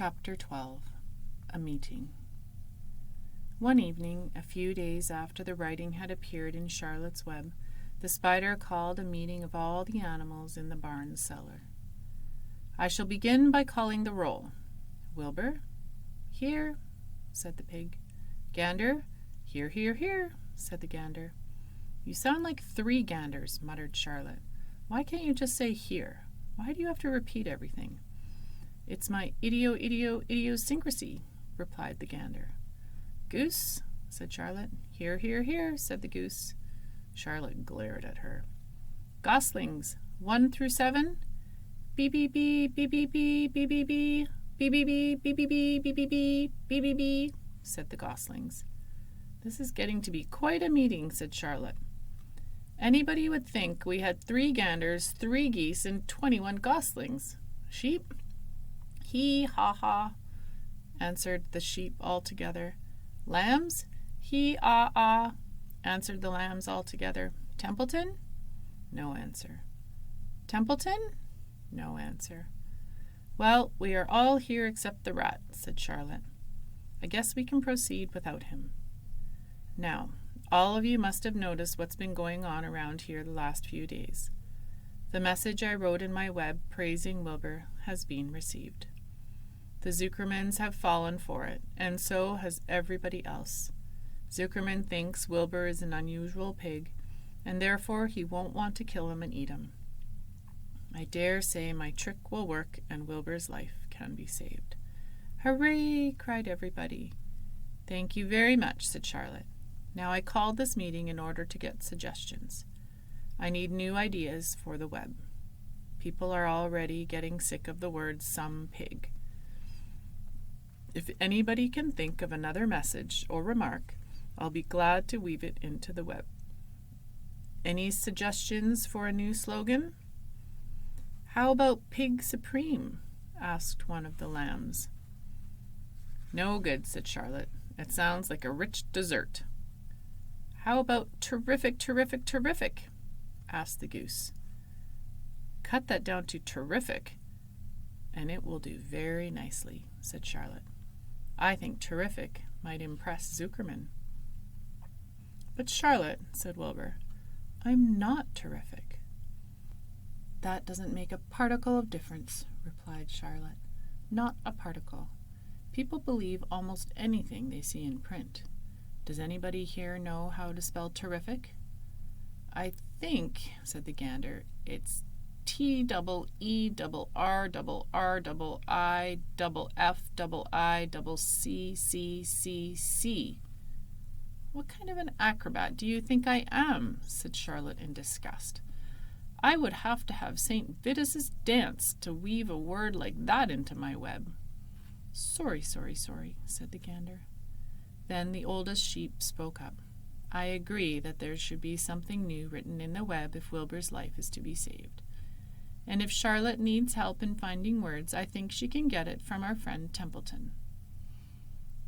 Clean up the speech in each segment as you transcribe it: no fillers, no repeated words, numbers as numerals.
Chapter 12. A Meeting. One evening, a few days after the writing had appeared in Charlotte's Web, the spider called a meeting of all the animals in the barn cellar. "I shall begin by calling the roll. Wilbur?" "Here," said the pig. "Gander?" "Here, here, here," said the gander. "You sound like 3 ganders," muttered Charlotte. "Why can't you just say here? Why do you have to repeat everything?" "It's my idiosyncrasy," replied the gander. "Goose?" said Charlotte. "Here, here, here," said the goose. Charlotte glared at her. "Goslings, 1 through 7? Beep, beep, beep, beep, beep, beep, beep, beep, beep, beep, beep, beep, beep, beep, beep, beep, beep, beep, beep, beep," said the goslings. "This is getting to be quite a meeting," said Charlotte. "Anybody would think we had 3 ganders, 3 geese, and 21 goslings. Sheep?" "Hee, ha, ha," answered the sheep all together. "Lambs?" "Hee, ah, ah," answered the lambs all together. "Templeton?" No answer. "Templeton?" No answer. "Well, we are all here except the rat," said Charlotte. "I guess we can proceed without him. Now, all of you must have noticed what's been going on around here the last few days. The message I wrote in my web praising Wilbur has been received. The Zuckermans have fallen for it, and so has everybody else. Zuckerman thinks Wilbur is an unusual pig, and therefore he won't want to kill him and eat him. I dare say my trick will work and Wilbur's life can be saved." "Hooray!" cried everybody. "Thank you very much," said Charlotte. "Now I called this meeting in order to get suggestions. I need new ideas for the web. People are already getting sick of the word some pig. If anybody can think of another message or remark, I'll be glad to weave it into the web. Any suggestions for a new slogan?" "How about Pig Supreme?" asked one of the lambs. "No good," said Charlotte. "It sounds like a rich dessert." "How about Terrific, Terrific, Terrific?" asked the goose. "Cut that down to terrific, and it will do very nicely," said Charlotte. "I think terrific might impress Zuckerman." "But Charlotte," said Wilbur, "I'm not terrific." "That doesn't make a particle of difference," replied Charlotte. "Not a particle. People believe almost anything they see in print. Does anybody here know how to spell terrific?" "I think," said the gander, "it's TEERRRIIFFIICC." "What kind of an acrobat do you think I am?" said Charlotte in disgust. "I would have to have St. Vitus's dance to weave a word like that into my web." Sorry, said the gander. Then the oldest sheep spoke up. "I agree that there should be something new written in the web if Wilbur's life is to be saved. And if Charlotte needs help in finding words, I think she can get it from our friend Templeton.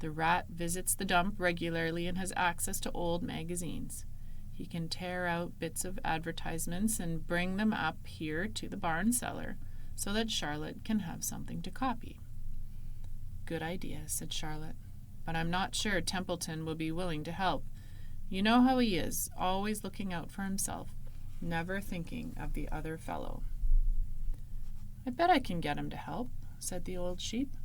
The rat visits the dump regularly and has access to old magazines. He can tear out bits of advertisements and bring them up here to the barn cellar so that Charlotte can have something to copy." "Good idea," said Charlotte, "but I'm not sure Templeton will be willing to help. You know how he is, always looking out for himself, never thinking of the other fellow." "I bet I can get him to help," said the old sheep.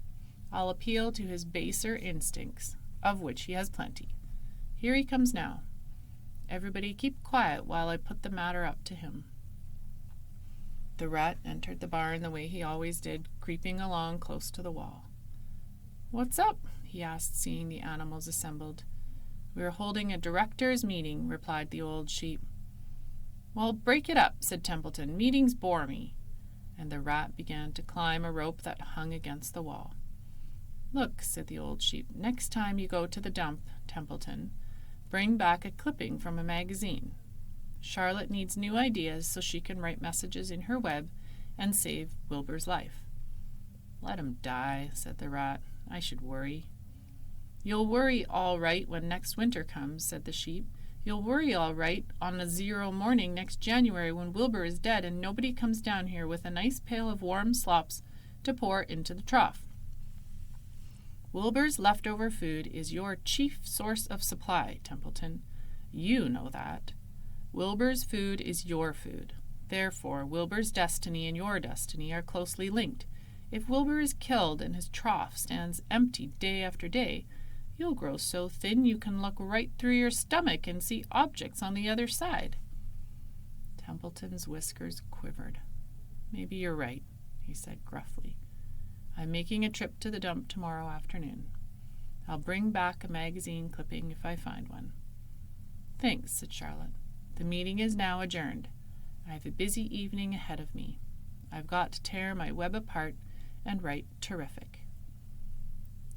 "I'll appeal to his baser instincts, of which he has plenty. Here he comes now. Everybody keep quiet while I put the matter up to him." The rat entered the barn the way he always did, creeping along close to the wall. "What's up?" he asked, seeing the animals assembled. "We're holding a directors' meeting," replied the old sheep. "Well, break it up," said Templeton. "Meetings bore me." And the rat began to climb a rope that hung against the wall. "Look," said the old sheep, "next time you go to the dump, Templeton, bring back a clipping from a magazine. Charlotte needs new ideas so she can write messages in her web and save Wilbur's life." "Let him die," said the rat. "I should worry." "You'll worry all right when next winter comes," said the sheep. "You'll worry all right on a 0 morning next January when Wilbur is dead and nobody comes down here with a nice pail of warm slops to pour into the trough." Wilbur's leftover food is your chief source of supply, Templeton. You know that. Wilbur's food is your food. Therefore, Wilbur's destiny and your destiny are closely linked. If Wilbur is killed and his trough stands empty day after day, you'll grow so thin you can look right through your stomach and see objects on the other side. Templeton's whiskers quivered. Maybe you're right, he said gruffly. I'm making a trip to the dump tomorrow afternoon. I'll bring back a magazine clipping if I find one. Thanks, said Charlotte. The meeting is now adjourned. I have a busy evening ahead of me. I've got to tear my web apart and write terrific.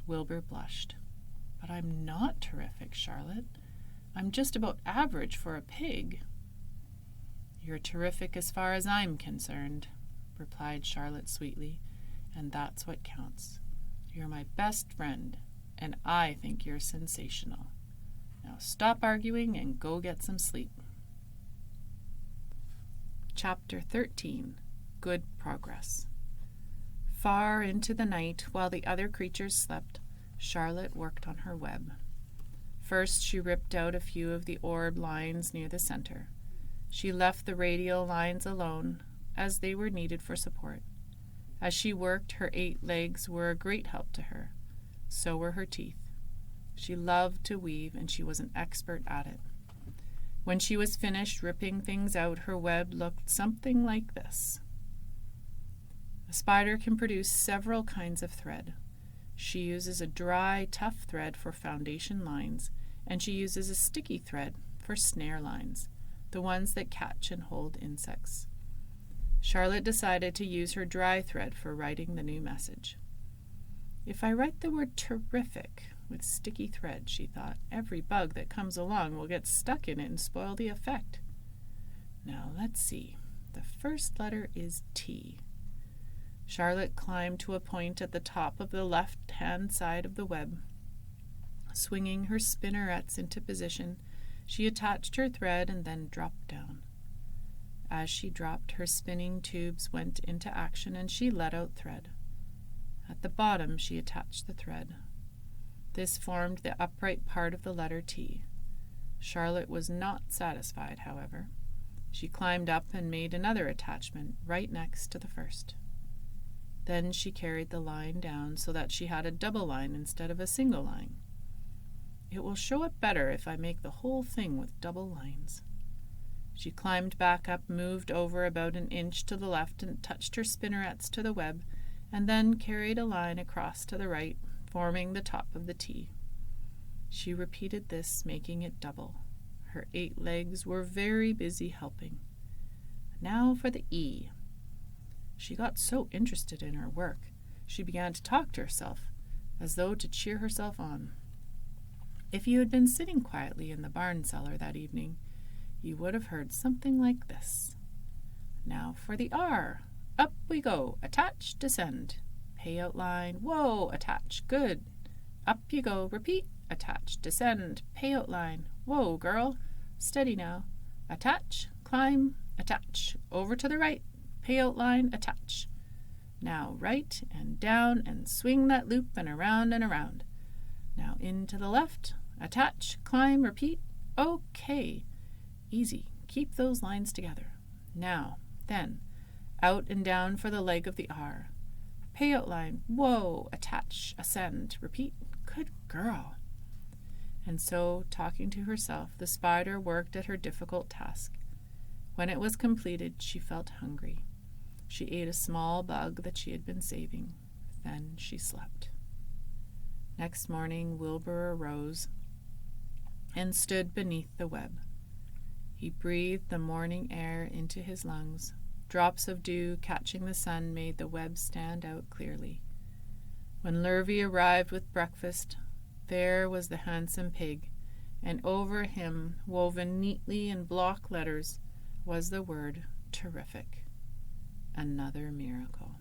Wilbur blushed. But I'm not terrific, Charlotte. I'm just about average for a pig. You're terrific as far as I'm concerned, replied Charlotte sweetly, and that's what counts. You're my best friend, and I think you're sensational. Now stop arguing and go get some sleep. Chapter 13. Good Progress. Far into the night, while the other creatures slept, Charlotte worked on her web. First, she ripped out a few of the orb lines near the center. She left the radial lines alone, as they were needed for support. As she worked, her 8 legs were a great help to her. So were her teeth. She loved to weave, and she was an expert at it. When she was finished ripping things out, her web looked something like this. A spider can produce several kinds of thread. She uses a dry, tough thread for foundation lines, and she uses a sticky thread for snare lines, the ones that catch and hold insects. Charlotte decided to use her dry thread for writing the new message. If I write the word terrific with sticky thread, she thought, every bug that comes along will get stuck in it and spoil the effect. Now let's see. The first letter is T. Charlotte climbed to a point at the top of the left-hand side of the web. Swinging her spinnerets into position, she attached her thread and then dropped down. As she dropped, her spinning tubes went into action and she let out thread. At the bottom, she attached the thread. This formed the upright part of the letter T. Charlotte was not satisfied, however. She climbed up and made another attachment right next to the first. Then she carried the line down so that she had a double line instead of a single line. It will show up better if I make the whole thing with double lines. She climbed back up, moved over about an inch to the left and touched her spinnerets to the web, and then carried a line across to the right, forming the top of the T. She repeated this, making it double. Her 8 legs were very busy helping. Now for the E. She got so interested in her work, she began to talk to herself, as though to cheer herself on. If you had been sitting quietly in the barn cellar that evening, you would have heard something like this. Now for the R. Up we go. Attach, descend. Payout line. Whoa, attach. Good. Up you go. Repeat. Attach, descend. Payout line. Whoa, girl. Steady now. Attach, climb, attach. Over to the right. Payout line, attach. Now right and down and swing that loop and around and around. Now into the left. Attach, climb, repeat. Okay. Easy. Keep those lines together. Now, then, out and down for the leg of the R. Payout line. Whoa. Attach, ascend, repeat. Good girl. And so, talking to herself, the spider worked at her difficult task. When it was completed, she felt hungry. She ate a small bug that she had been saving. Then she slept. Next morning, Wilbur arose and stood beneath the web. He breathed the morning air into his lungs. Drops of dew catching the sun made the web stand out clearly. When Lurvy arrived with breakfast, there was the handsome pig, and over him, woven neatly in block letters, was the word terrific. Another miracle.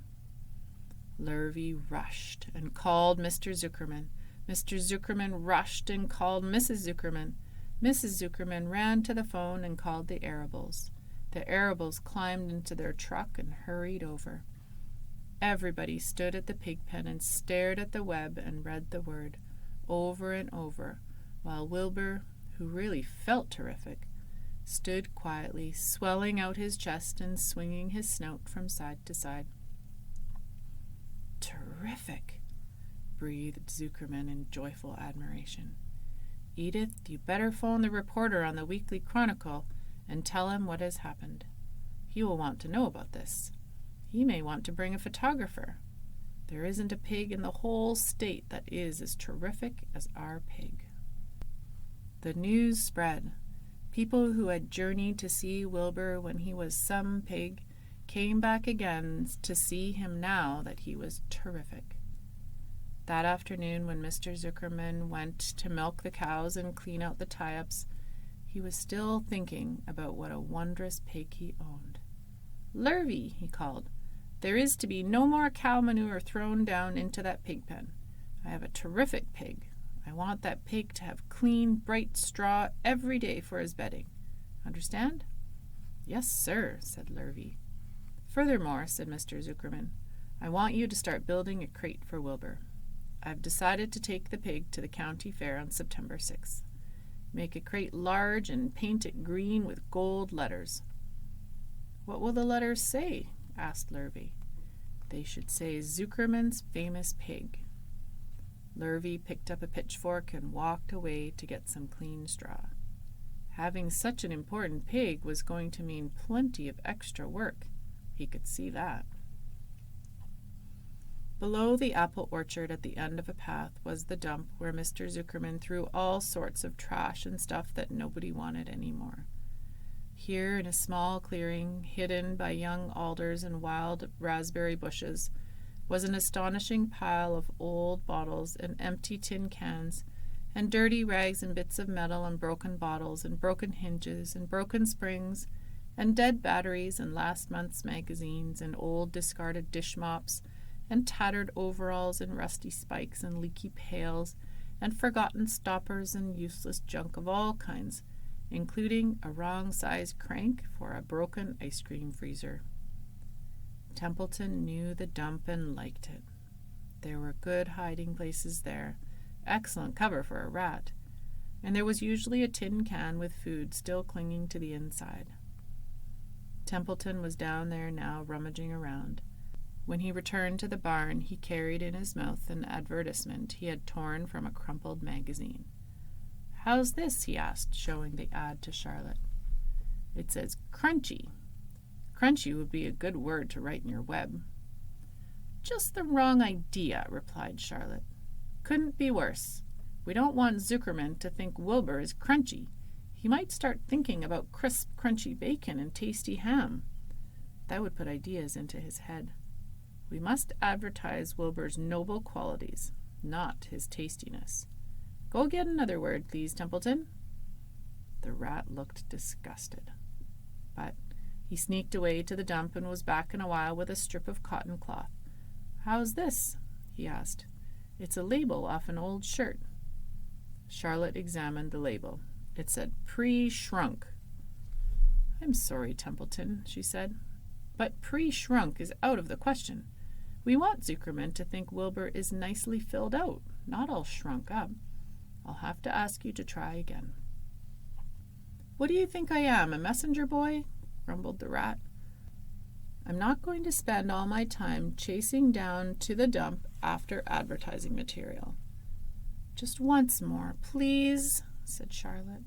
Lurvy rushed and called Mr. Zuckerman. Mr. Zuckerman rushed and called Mrs. Zuckerman. Mrs. Zuckerman ran to the phone and called the Arables. The Arables climbed into their truck and hurried over. Everybody stood at the pig pen and stared at the web and read the word over and over, while Wilbur, who really felt terrific, stood quietly, swelling out his chest and swinging his snout from side to side. "Terrific," breathed Zuckerman in joyful admiration. "Edith, you better phone the reporter on the Weekly Chronicle and tell him what has happened. He will want to know about this. He may want to bring a photographer. There isn't a pig in the whole state that is as terrific as our pig." The news spread. People who had journeyed to see Wilbur when he was some pig came back again to see him now that he was terrific. That afternoon, when Mr. Zuckerman went to milk the cows and clean out the tie-ups, he was still thinking about what a wondrous pig he owned. "Lurvy," he called, "there is to be no more cow manure thrown down into that pig pen. I have a terrific pig. I want that pig to have clean, bright straw every day for his bedding. Understand?" "Yes, sir," said Lurvy. "Furthermore," said Mr. Zuckerman, "I want you to start building a crate for Wilbur. I've decided to take the pig to the county fair on September 6th. Make a crate large and paint it green with gold letters." "What will the letters say?" asked Lurvy. "They should say Zuckerman's famous pig." Lurvy picked up a pitchfork and walked away to get some clean straw. Having such an important pig was going to mean plenty of extra work. He could see that. Below the apple orchard at the end of a path was the dump where Mr. Zuckerman threw all sorts of trash and stuff that nobody wanted anymore. Here, in a small clearing, hidden by young alders and wild raspberry bushes, was an astonishing pile of old bottles and empty tin cans, and dirty rags and bits of metal and broken bottles and broken hinges and broken springs, and dead batteries and last month's magazines and old discarded dish mops, and tattered overalls and rusty spikes and leaky pails, and forgotten stoppers and useless junk of all kinds, including a wrong-sized crank for a broken ice cream freezer. Templeton knew the dump and liked it. There were good hiding places there, excellent cover for a rat, and there was usually a tin can with food still clinging to the inside. Templeton was down there now, rummaging around. When he returned to the barn, he carried in his mouth an advertisement he had torn from a crumpled magazine. "How's this?" he asked, showing the ad to Charlotte. "It says crunchy. Crunchy would be a good word to write in your web." "Just the wrong idea," replied Charlotte. "Couldn't be worse. We don't want Zuckerman to think Wilbur is crunchy. He might start thinking about crisp, crunchy bacon and tasty ham. That would put ideas into his head. We must advertise Wilbur's noble qualities, not his tastiness. Go get another word, please, Templeton." The rat looked disgusted, but he sneaked away to the dump and was back in a while with a strip of cotton cloth. "How's this?" he asked. "It's a label off an old shirt." Charlotte examined the label. It said, "Pre-shrunk." "I'm sorry, Templeton," she said, "but pre-shrunk is out of the question. We want Zuckerman to think Wilbur is nicely filled out, not all shrunk up. I'll have to ask you to try again." "What do you think I am, a messenger boy?" grumbled the rat. "I'm not going to spend all my time chasing down to the dump after advertising material." "Just once more, please," said Charlotte.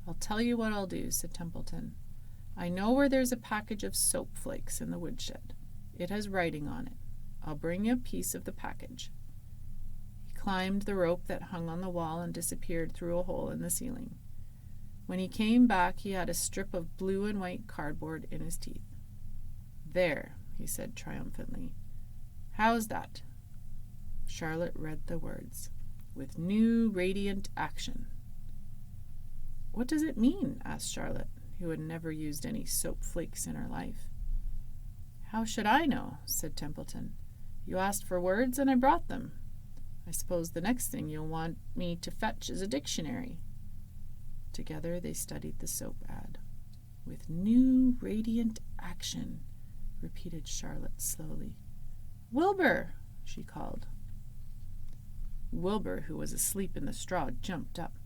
"I'll tell you what I'll do," said Templeton. "I know where there's a package of soap flakes in the woodshed. It has writing on it. I'll bring you a piece of the package." He climbed the rope that hung on the wall and disappeared through a hole in the ceiling. When he came back, he had a strip of blue and white cardboard in his teeth. "There," he said triumphantly. "How's that?" Charlotte read the words, "With new radiant action." "What does it mean?" asked Charlotte, who had never used any soap flakes in her life. "How should I know?" said Templeton. "You asked for words and I brought them. I suppose the next thing you'll want me to fetch is a dictionary." Together they studied the soap ad. "With new radiant action," repeated Charlotte slowly. "Wilbur!" she called. Wilbur, who was asleep in the straw, jumped up.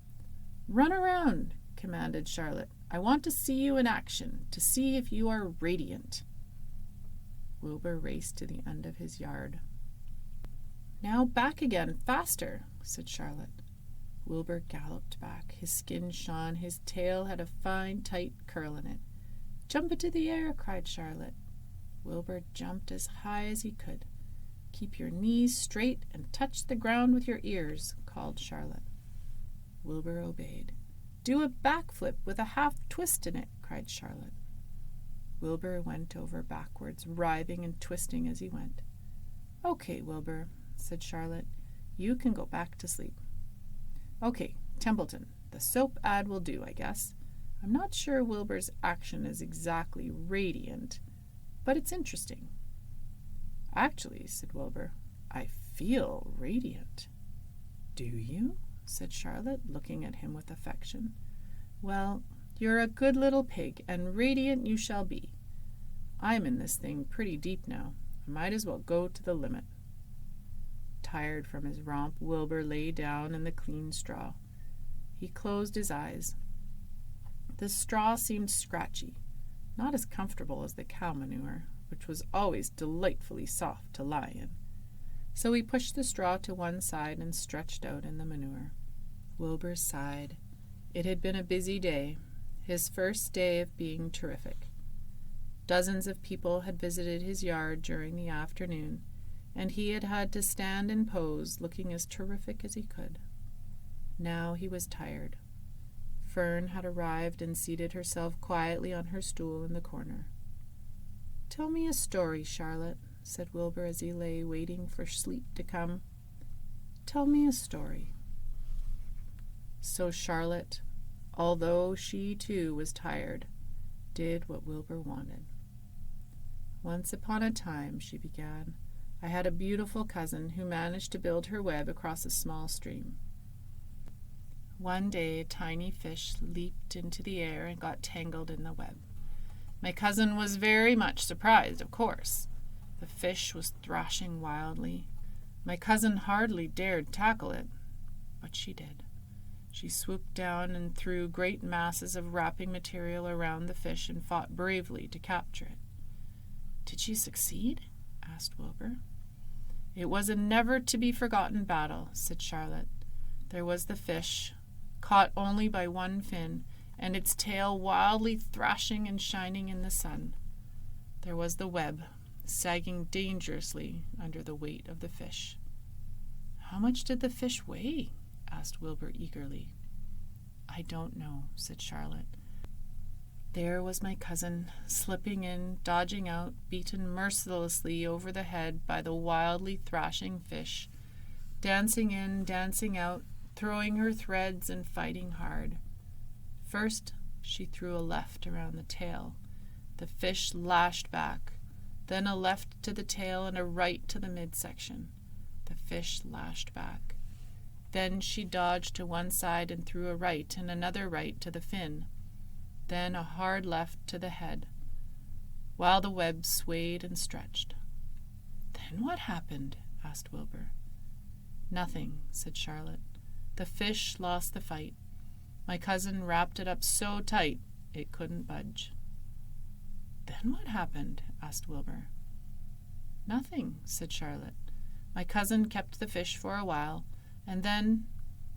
"Run around," commanded Charlotte. "I want to see you in action, to see if you are radiant." Wilbur raced to the end of his yard. "Now back again, faster," said Charlotte. Wilbur galloped back. His skin shone. His tail had a fine, tight curl in it. "Jump into the air," cried Charlotte. Wilbur jumped as high as he could. "Keep your knees straight and touch the ground with your ears," called Charlotte. Wilbur obeyed. "Do a backflip with a half twist in it," cried Charlotte. Wilbur went over backwards, writhing and twisting as he went. "Okay, Wilbur," said Charlotte. "You can go back to sleep." "Okay, Templeton, the soap ad will do, I guess. I'm not sure Wilbur's action is exactly radiant, but it's interesting." "Actually," said Wilbur, "I feel radiant." "Do you?" said Charlotte, looking at him with affection. "Well, you're a good little pig, and radiant you shall be. I'm in this thing pretty deep now. I might as well go to the limit." Tired from his romp, Wilbur lay down in the clean straw. He closed his eyes. The straw seemed scratchy, not as comfortable as the cow manure, which was always delightfully soft to lie in. So he pushed the straw to one side and stretched out in the manure. Wilbur sighed. It had been a busy day, his first day of being terrific. Dozens of people had visited his yard during the afternoon, and he had had to stand and pose, looking as terrific as he could. Now he was tired. Fern had arrived and seated herself quietly on her stool in the corner. "Tell me a story, Charlotte," said Wilbur as he lay waiting for sleep to come. "Tell me a story." So Charlotte, although she too was tired, did what Wilbur wanted. "Once upon a time," she began, "I had a beautiful cousin who managed to build her web across a small stream. One day a tiny fish leaped into the air and got tangled in the web. My cousin was very much surprised, of course. The fish was thrashing wildly. My cousin hardly dared tackle it, but she did. She swooped down and threw great masses of wrapping material around the fish and fought bravely to capture it." "Did she succeed?" asked Wilbur. "It was a never-to-be-forgotten battle," said Charlotte. "There was the fish, caught only by one fin, and its tail wildly thrashing and shining in the sun. There was the web, sagging dangerously under the weight of the fish." "How much did the fish weigh?" asked Wilbur eagerly. "I don't know," said Charlotte. "There was my cousin, slipping in, dodging out, beaten mercilessly over the head by the wildly thrashing fish, dancing in, dancing out, throwing her threads and fighting hard. First, she threw a left around the tail. The fish lashed back. Then a left to the tail and a right to the midsection. The fish lashed back. Then she dodged to one side and threw a right and another right to the fin. Then a hard left to the head, while the web swayed and stretched." "Then what happened?" asked Wilbur. "Nothing," said Charlotte. "The fish lost the fight. My cousin wrapped it up so tight it couldn't budge." "Then what happened?" asked Wilbur. "Nothing," said Charlotte. "My cousin kept the fish for a while, and then,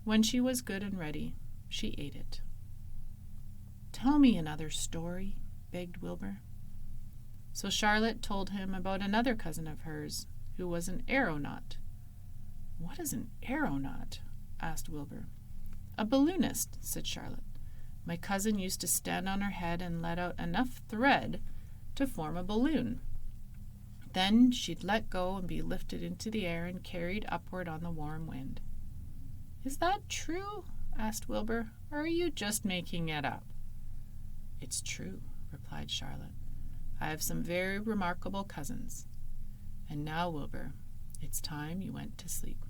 when she was good and ready, she ate it." "Tell me another story," begged Wilbur. So Charlotte told him about another cousin of hers who was an aeronaut. "What is an aeronaut?" asked Wilbur. "A balloonist," said Charlotte. "My cousin used to stand on her head and let out enough thread to form a balloon. Then she'd let go and be lifted into the air and carried upward on the warm wind." "Is that true?" asked Wilbur, "or are you just making it up?" "It's true," replied Charlotte. "I have some very remarkable cousins. And now, Wilbur, it's time you went to sleep."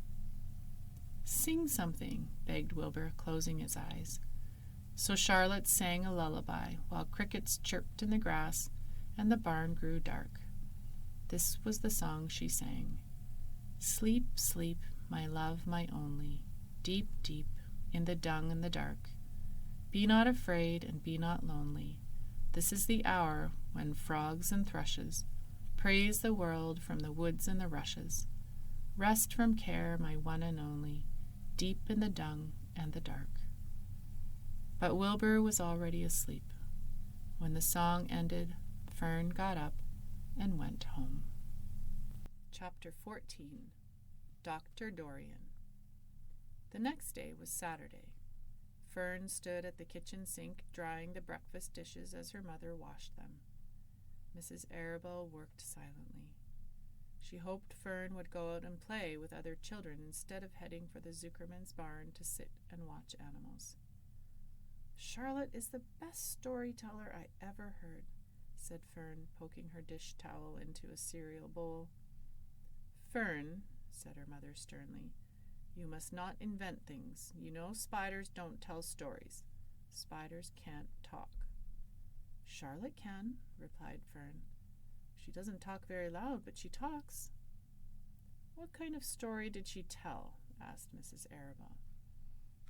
"Sing something," begged Wilbur, closing his eyes. So Charlotte sang a lullaby while crickets chirped in the grass and the barn grew dark. This was the song she sang. Sleep, sleep, my love, my only, deep, deep, in the dung and the dark. Be not afraid and be not lonely. This is the hour when frogs and thrushes praise the world from the woods and the rushes. Rest from care, my one and only, deep in the dung and the dark. But Wilbur was already asleep. When the song ended, Fern got up and went home. Chapter 14. Dr. Dorian. The next day was Saturday. Fern stood at the kitchen sink drying the breakfast dishes as her mother washed them. Mrs. Arabelle worked silently. She hoped Fern would go out and play with other children instead of heading for the Zuckerman's barn to sit and watch animals. Charlotte is the best storyteller I ever heard, said Fern, poking her dish towel into a cereal bowl. Fern, said her mother sternly, you must not invent things. You know spiders don't tell stories. Spiders can't talk. Charlotte can, replied Fern. She doesn't talk very loud, but she talks. What kind of story did she tell? Asked Mrs. Arabelle.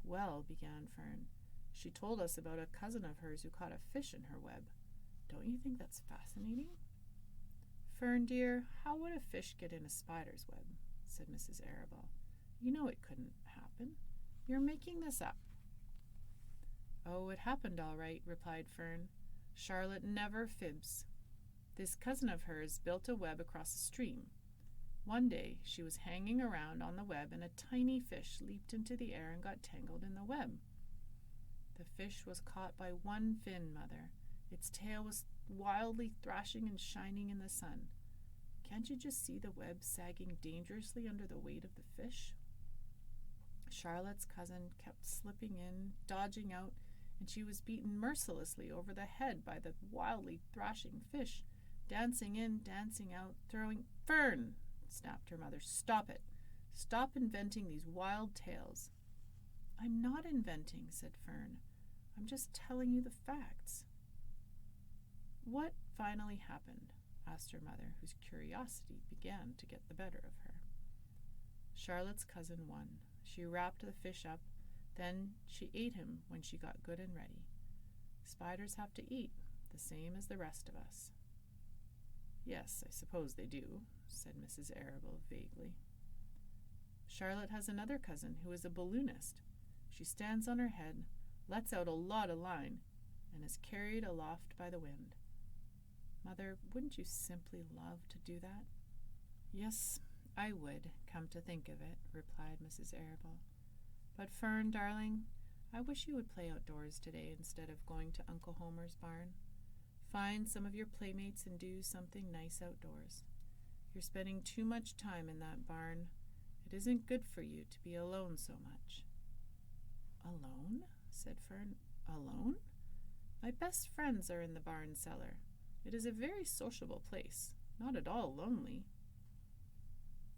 Well, began Fern, she told us about a cousin of hers who caught a fish in her web. Don't you think that's fascinating? Fern, dear, how would a fish get in a spider's web? Said Mrs. Arabelle. You know it couldn't happen. You're making this up. Oh, it happened all right, replied Fern. Charlotte never fibs. This cousin of hers built a web across a stream. One day she was hanging around on the web and a tiny fish leaped into the air and got tangled in the web. The fish was caught by one fin, Mother. Its tail was wildly thrashing and shining in the sun. Can't you just see the web sagging dangerously under the weight of the fish? Charlotte's cousin kept slipping in, dodging out, and she was beaten mercilessly over the head by the wildly thrashing fish, dancing in, dancing out, throwing— Fern, snapped her mother, stop it. Stop inventing these wild tales. I'm not inventing, said Fern. I'm just telling you the facts. What finally happened? Asked her mother, whose curiosity began to get the better of her. Charlotte's cousin won. She wrapped the fish up, then she ate him when she got good and ready. Spiders have to eat, the same as the rest of us. Yes, I suppose they do, said Mrs. Arabelle vaguely. Charlotte has another cousin who is a balloonist. She stands on her head, lets out a lot of line, and is carried aloft by the wind. Mother, wouldn't you simply love to do that? Yes, I would, come to think of it, replied Mrs. Arabelle. But Fern, darling, I wish you would play outdoors today instead of going to Uncle Homer's barn. Find some of your playmates and do something nice outdoors. You're spending too much time in that barn. It isn't good for you to be alone so much. Alone? Said Fern. Alone? My best friends are in the barn cellar. It is a very sociable place, not at all lonely.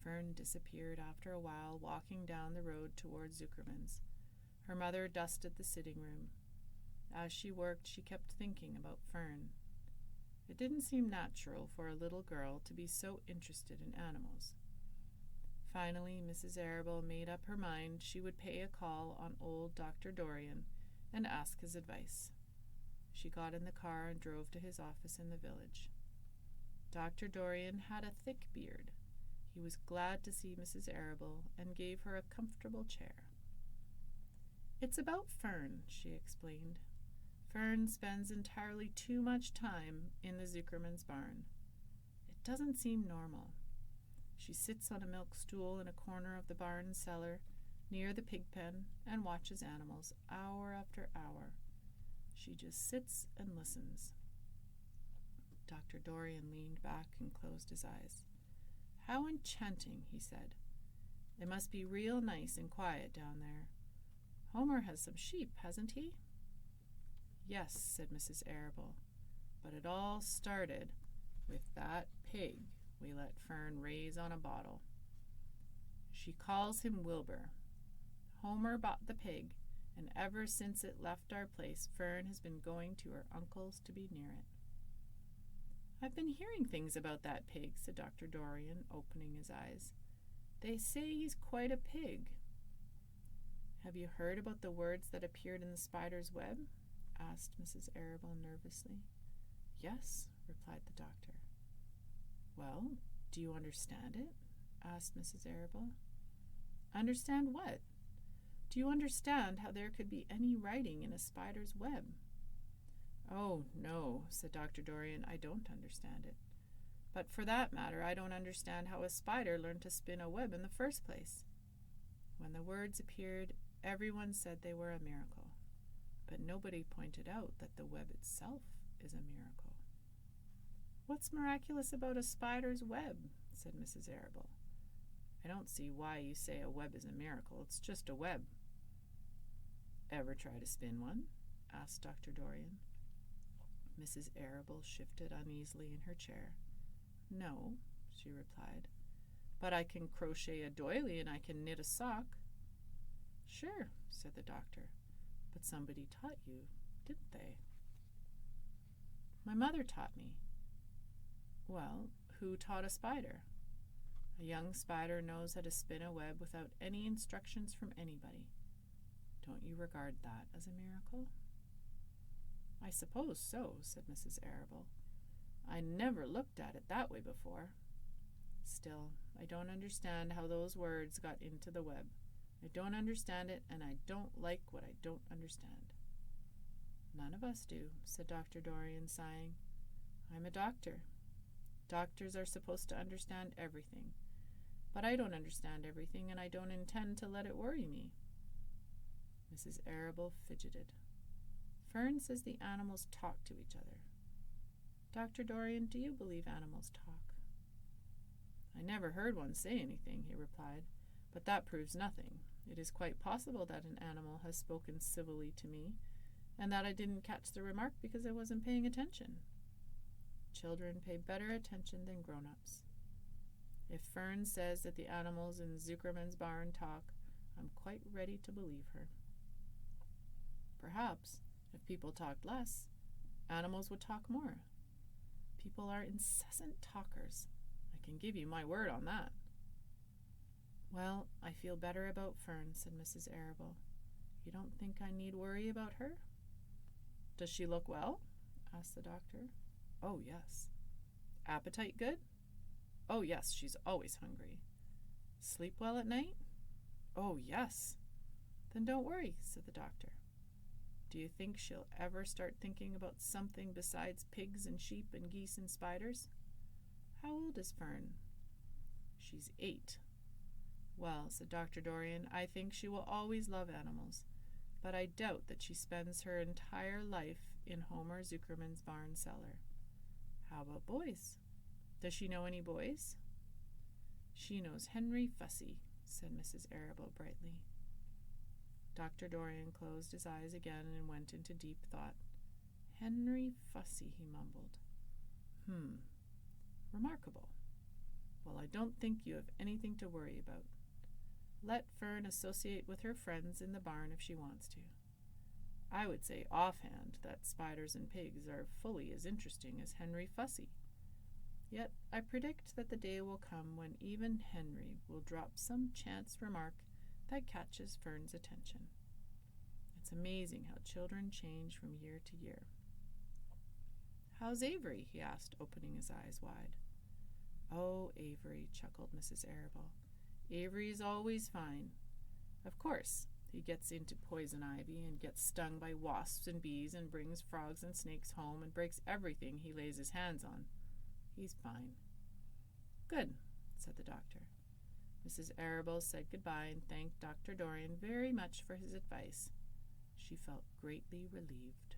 Fern disappeared after a while, walking down the road towards Zuckerman's. Her mother dusted the sitting room. As she worked, she kept thinking about Fern. It didn't seem natural for a little girl to be so interested in animals. Finally, Mrs. Arabelle made up her mind she would pay a call on old Dr. Dorian and ask his advice. She got in the car and drove to his office in the village. Dr. Dorian had a thick beard. He was glad to see Mrs. Arabelle and gave her a comfortable chair. It's about Fern, she explained. Fern spends entirely too much time in the Zuckerman's barn. It doesn't seem normal. She sits on a milk stool in a corner of the barn cellar near the pig pen and watches animals hour after hour. She just sits and listens. Dr. Dorian leaned back and closed his eyes. How enchanting, he said. It must be real nice and quiet down there. Homer has some sheep, hasn't he? Yes, said Mrs. Arabelle, but it all started with that pig we let Fern raise on a bottle. She calls him Wilbur. Homer bought the pig, and ever since it left our place, Fern has been going to her uncle's to be near it. "I've been hearing things about that pig," said Dr. Dorian, opening his eyes. "They say he's quite a pig." "Have you heard about the words that appeared in the spider's web?" asked Mrs. Arable nervously. "Yes," replied the doctor. "Well, do you understand it?" asked Mrs. Arable. "Understand what? Do you understand how there could be any writing in a spider's web?" "Oh, no," said Dr. Dorian, "I don't understand it. But for that matter, I don't understand how a spider learned to spin a web in the first place." When the words appeared, everyone said they were a miracle, but nobody pointed out that the web itself is a miracle. "What's miraculous about a spider's web?" said Mrs. Arable. "I don't see why you say a web is a miracle. It's just a web." "Ever try to spin one?" asked Dr. Dorian. Mrs. Arable shifted uneasily in her chair. "No," she replied, "but I can crochet a doily and I can knit a sock." "Sure," said the doctor, "but somebody taught you, didn't they?" "My mother taught me." "Well, who taught a spider? A young spider knows how to spin a web without any instructions from anybody. Don't you regard that as a miracle?" "I suppose so," said Mrs. Arable. "I never looked at it that way before. Still, I don't understand how those words got into the web. I don't understand it, and I don't like what I don't understand." "None of us do," said Dr. Dorian, sighing. "I'm a doctor. Doctors are supposed to understand everything. But I don't understand everything, and I don't intend to let it worry me." Mrs. Arable fidgeted. "Fern says the animals talk to each other. Dr. Dorian, do you believe animals talk?" "I never heard one say anything," he replied, "but that proves nothing. It is quite possible that an animal has spoken civilly to me, and that I didn't catch the remark because I wasn't paying attention. Children pay better attention than grown-ups. If Fern says that the animals in Zuckerman's barn talk, I'm quite ready to believe her. Perhaps, if people talked less, animals would talk more. People are incessant talkers. I can give you my word on that." "Well, I feel better about Fern," said Mrs. Arable. "You don't think I need worry about her?" "Does she look well?" asked the doctor. "Oh, yes." "Appetite good?" "Oh, yes, she's always hungry." "Sleep well at night?" "Oh, yes." "Then don't worry," said the doctor. "Do you think she'll ever start thinking about something besides pigs and sheep and geese and spiders?" "How old is Fern?" "She's 8. "Well," said Dr. Dorian, "I think she will always love animals, but I doubt that she spends her entire life in Homer Zuckerman's barn cellar. How about boys? Does she know any boys?" "She knows Henry Fussy," said Mrs. Arable brightly. Dr. Dorian closed his eyes again and went into deep thought. "Henry Fussy," he mumbled. Remarkable. Well, I don't think you have anything to worry about. Let Fern associate with her friends in the barn if she wants to. I would say offhand that spiders and pigs are fully as interesting as Henry Fussy. Yet I predict that the day will come when even Henry will drop some chance remark that catches Fern's attention. It's amazing how children change from year to year. "How's Avery?" he asked, opening his eyes wide. "Oh, Avery," chuckled Mrs. Arable. "Avery is always fine. Of course, he gets into poison ivy and gets stung by wasps and bees and brings frogs and snakes home and breaks everything he lays his hands on. He's fine." "Good," said the doctor. Mrs. Arable said goodbye and thanked Dr. Dorian very much for his advice. She felt greatly relieved.